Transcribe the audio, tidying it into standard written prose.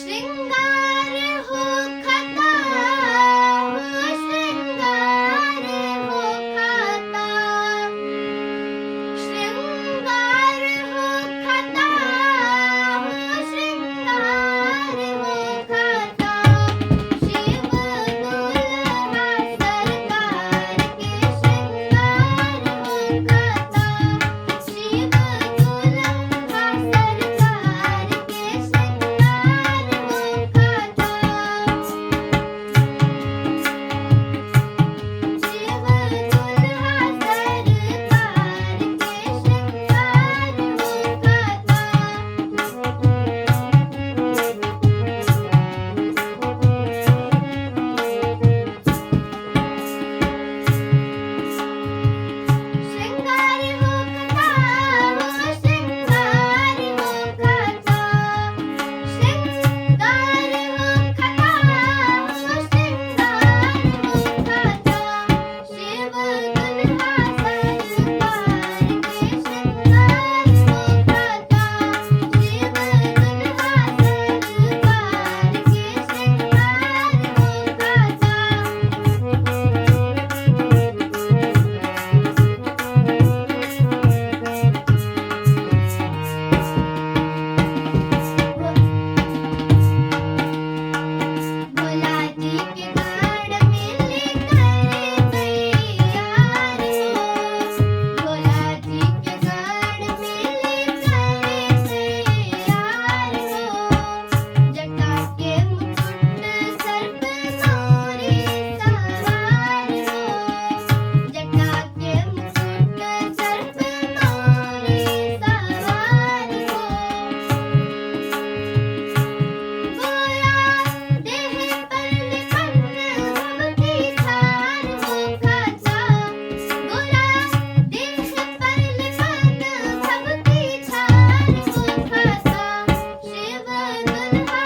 श्रृंगार हो खता हो श्रृंगार हो खता श्रृंगार हो खता हो श्रृंगार हो खता शिव दुल्हा सरकार के श्रृंगार हो खता शिव दुल्हा सरकार के श्रृंगार हो खता शिव दुल्हा सरकार के श्रृंगार हो खता श्रृंगार हो खता श्रृंगार हो खता श्रृंगार हो खता शिव दुल्हा सरकार के श्रृंगार हो खता शिव दुल्हा सरकार के श्रृंगार हो खता भोला जी के गढ़ में लेकर तैयार हो भोला जी के गढ़ में लेकर तैयार हो जटा के मुकुट सर पे मोरे सवार हो जटा के मुकुट सर पे मोरे सवार हो गोया देह पर लिपन भवती थार हो खता गोरा देह पर लिपन भवती थार हो खता शिव दुल्हा